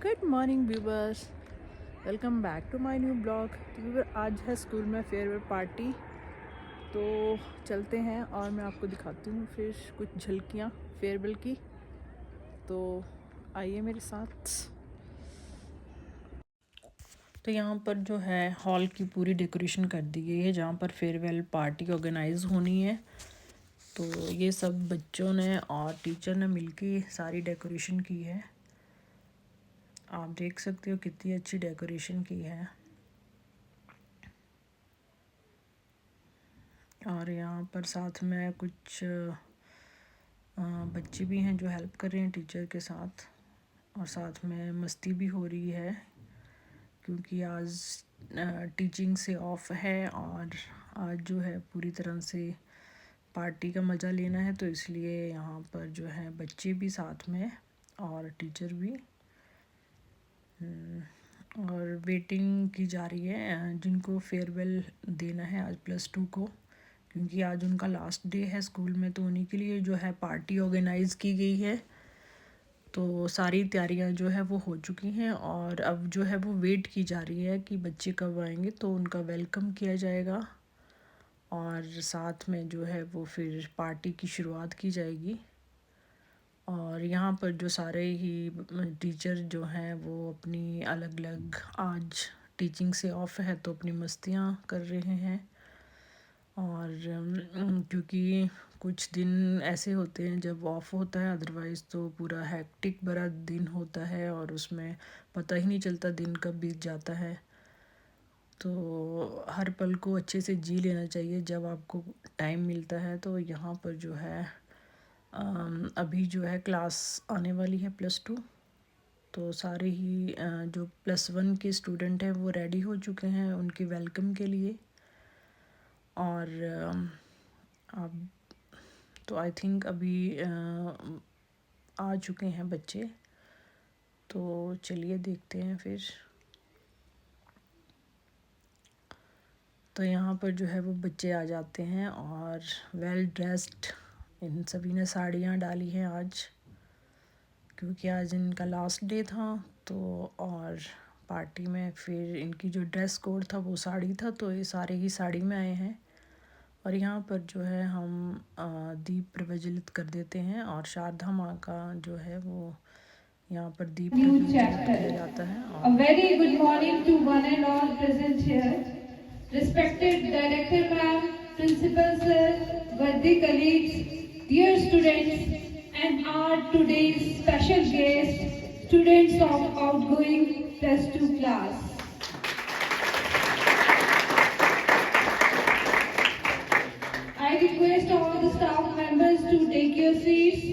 Good morning viewers, welcome back to my new blog. तो viewer, आज है school में फेयरवेल पार्टी, तो चलते हैं और मैं आपको दिखाती हूँ फिर कुछ झलकियाँ फेयरवेल की। तो आइए मेरे साथ। तो यहाँ पर जो है हॉल की पूरी डेकोरेशन कर दी गई है जहाँ पर फेयरवेल पार्टी ऑर्गेनाइज होनी है। तो ये सब बच्चों ने और टीचर ने मिलके सारी डेकोरेशन की है। आप देख सकते हो कितनी अच्छी डेकोरेशन की है। और यहाँ पर साथ में कुछ बच्चे भी हैं जो हेल्प कर रहे हैं टीचर के साथ, और साथ में मस्ती भी हो रही है क्योंकि आज टीचिंग से ऑफ है और आज जो है पूरी तरह से पार्टी का मज़ा लेना है। तो इसलिए यहाँ पर जो है बच्चे भी साथ में और टीचर भी, और वेटिंग की जा रही है जिनको फेयरवेल देना है आज +2 को, क्योंकि आज उनका लास्ट डे है स्कूल में। तो उन्हीं के लिए जो है पार्टी ऑर्गेनाइज़ की गई है। तो सारी तैयारियां जो है वो हो चुकी हैं और अब जो है वो वेट की जा रही है कि बच्चे कब आएंगे तो उनका वेलकम किया जाएगा और साथ में जो है वो फिर पार्टी की शुरुआत की जाएगी। और यहाँ पर जो सारे ही टीचर जो हैं वो अपनी अलग अलग, आज टीचिंग से ऑफ है तो अपनी मस्तियाँ कर रहे हैं। और क्योंकि कुछ दिन ऐसे होते हैं जब ऑफ होता है, अदरवाइज़ तो पूरा हैक्टिक भरा दिन होता है और उसमें पता ही नहीं चलता दिन कब बीत जाता है। तो हर पल को अच्छे से जी लेना चाहिए जब आपको टाइम मिलता है। तो यहाँ पर जो है अभी जो है क्लास आने वाली है +2, तो सारे ही जो +1 के स्टूडेंट हैं वो रेडी हो चुके हैं उनके वेलकम के लिए। और अब तो आई थिंक अभी आ चुके हैं बच्चे, तो चलिए देखते हैं फिर। तो यहाँ पर जो है वो बच्चे आ जाते हैं और वेल ड्रेस्ड, इन सभी ने साड़ियाँ डाली हैं आज, क्योंकि आज इनका लास्ट डे था। तो और पार्टी में फिर इनकी जो ड्रेस कोड था वो साड़ी था, तो ये सारे ही साड़ी में आए हैं। और यहाँ पर जो है हम दीप प्रज्वलित कर देते हैं और शारदा माँ का जो है वो यहाँ पर दीप New प्रज्वलित chapter. किया जाता है। A और very good morning to one and all present here. Respected Director Ma'am, Principal Sir, worthy colleagues, dear students, and our today's special guest, students of outgoing +2 class. I request all the staff members to take your seats.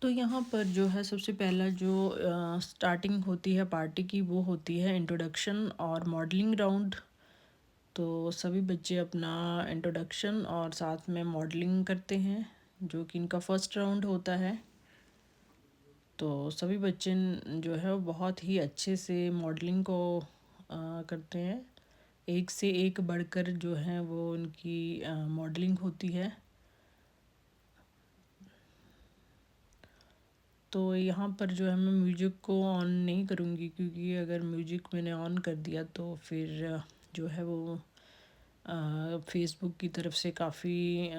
तो यहाँ पर जो है सबसे पहला जो starting होती है पार्टी की वो होती है इंट्रोडक्शन और मॉडलिंग राउंड। तो सभी बच्चे अपना इंट्रोडक्शन और साथ में मॉडलिंग करते हैं, जो कि इनका फर्स्ट राउंड होता है। तो सभी बच्चे जो है वो बहुत ही अच्छे से मॉडलिंग को करते हैं। एक से एक बढ़कर जो है वो उनकी मॉडलिंग होती है। तो यहाँ पर जो है मैं म्यूजिक को ऑन नहीं करूँगी, क्योंकि अगर म्यूजिक मैंने ऑन कर दिया तो फिर जो है वो फेसबुक की तरफ से काफ़ी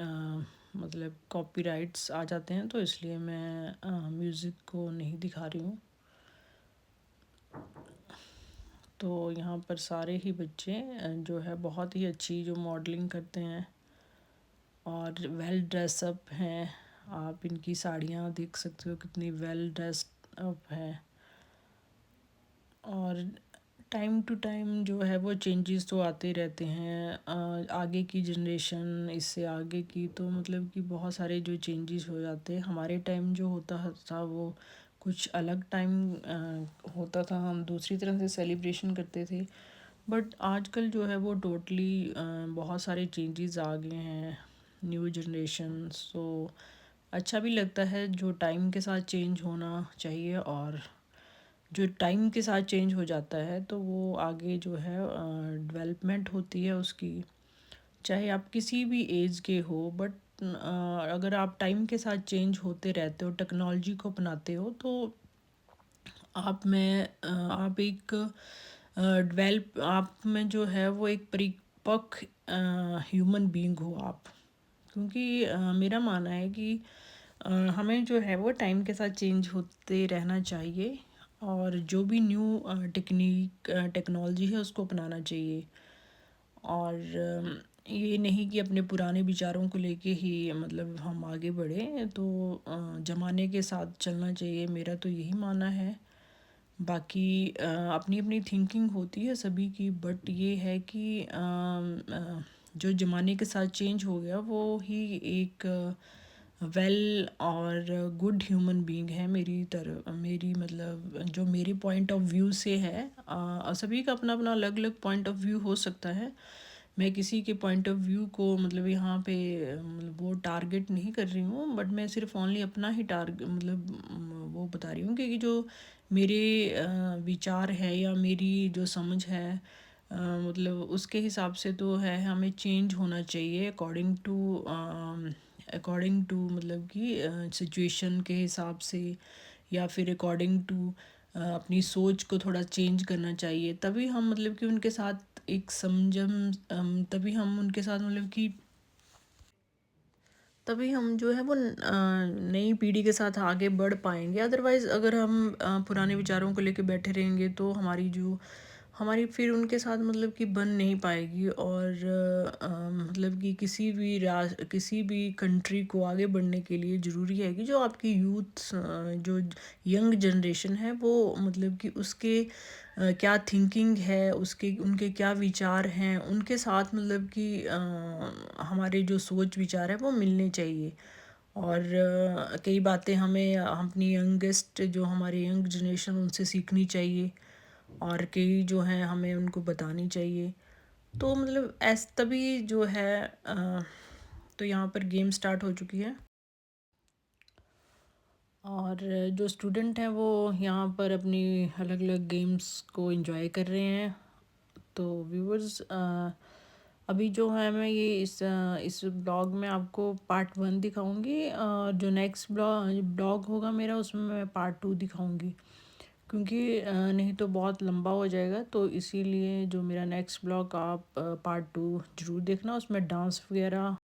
मतलब कॉपीराइट्स आ जाते हैं, तो इसलिए मैं म्यूज़िक को नहीं दिखा रही हूँ। तो यहाँ पर सारे ही बच्चे जो है बहुत ही अच्छी जो मॉडलिंग करते हैं और वेल ड्रेसअप हैं। आप इनकी साड़ियाँ देख सकते हो कितनी वेल ड्रेस्ड अप है। और टाइम टू टाइम जो है वो चेंजेस तो आते रहते हैं। आगे की जनरेशन इससे आगे की, तो मतलब कि बहुत सारे जो चेंजेस हो जाते हैं। हमारे टाइम जो होता था वो कुछ अलग टाइम होता था, हम दूसरी तरह से सेलिब्रेशन करते थे। बट आजकल जो है वो टोटली बहुत सारे चेंजेस आ गए हैं, न्यू जनरेशन। सो अच्छा भी लगता है, जो टाइम के साथ चेंज होना चाहिए। और जो टाइम के साथ चेंज हो जाता है तो वो आगे जो है डेवलपमेंट होती है उसकी, चाहे आप किसी भी एज के हो। बट अगर आप टाइम के साथ चेंज होते रहते हो, टेक्नोलॉजी को अपनाते हो, तो आप एक डेवलप आप में जो है वो एक परिपक्व ह्यूमन बीइंग हो आप। क्योंकि मेरा मानना है कि हमें जो है वो टाइम के साथ चेंज होते रहना चाहिए, और जो भी न्यू टेक्नोलॉजी है उसको अपनाना चाहिए। और ये नहीं कि अपने पुराने विचारों को लेके ही मतलब हम आगे बढ़े, तो ज़माने के साथ चलना चाहिए, मेरा तो यही मानना है। बाकी अपनी अपनी थिंकिंग होती है सभी की, बट ये है कि जो ज़माने के साथ चेंज हो गया वो ही एक वेल और गुड ह्यूमन बीइंग है मेरी तरह, मेरी मतलब जो मेरे पॉइंट ऑफ व्यू से है। सभी का अपना अपना अलग अलग पॉइंट ऑफ व्यू हो सकता है। मैं किसी के पॉइंट ऑफ व्यू को मतलब यहाँ पे मतलब वो टारगेट नहीं कर रही हूँ, बट मैं सिर्फ ओनली अपना ही टारगेट मतलब वो बता रही हूँ कि जो मेरे विचार है या मेरी जो समझ है, मतलब उसके हिसाब से तो है हमें चेंज होना चाहिए अकॉर्डिंग टू मतलब कि सिचुएशन के हिसाब से, या फिर अकॉर्डिंग टू अपनी सोच को थोड़ा चेंज करना चाहिए। तभी हम मतलब कि उनके साथ एक तभी हम उनके साथ मतलब कि तभी हम जो है वो नई पीढ़ी के साथ आगे बढ़ पाएंगे। अदरवाइज़ अगर हम पुराने विचारों को लेके बैठे रहेंगे तो हमारी फिर उनके साथ मतलब कि बन नहीं पाएगी। और मतलब कि किसी भी कंट्री को आगे बढ़ने के लिए ज़रूरी है कि जो आपकी यूथ जो यंग जनरेशन है वो मतलब कि उसके क्या थिंकिंग है, उसके उनके क्या विचार हैं, उनके साथ मतलब कि हमारे जो सोच विचार है वो मिलने चाहिए। और कई बातें हमें अपनी यंगेस्ट जो हमारे यंग जनरेशन उनसे सीखनी चाहिए, और कई जो हैं हमें उनको बतानी चाहिए। तो मतलब तभी जो है तो यहाँ पर गेम स्टार्ट हो चुकी है, और जो स्टूडेंट हैं वो यहाँ पर अपनी अलग अलग गेम्स को एंजॉय कर रहे हैं। तो व्यूवर्स, अभी जो है मैं ये इस ब्लॉग में आपको पार्ट 1 दिखाऊंगी, और जो नेक्स्ट ब्लॉग होगा मेरा उसमें मैं पार्ट 2 दिखाऊंगी। क्योंकि नहीं तो बहुत लंबा हो जाएगा, तो इसीलिए जो मेरा नेक्स्ट ब्लॉग आप पार्ट 2 ज़रूर देखना, उसमें डांस वगैरह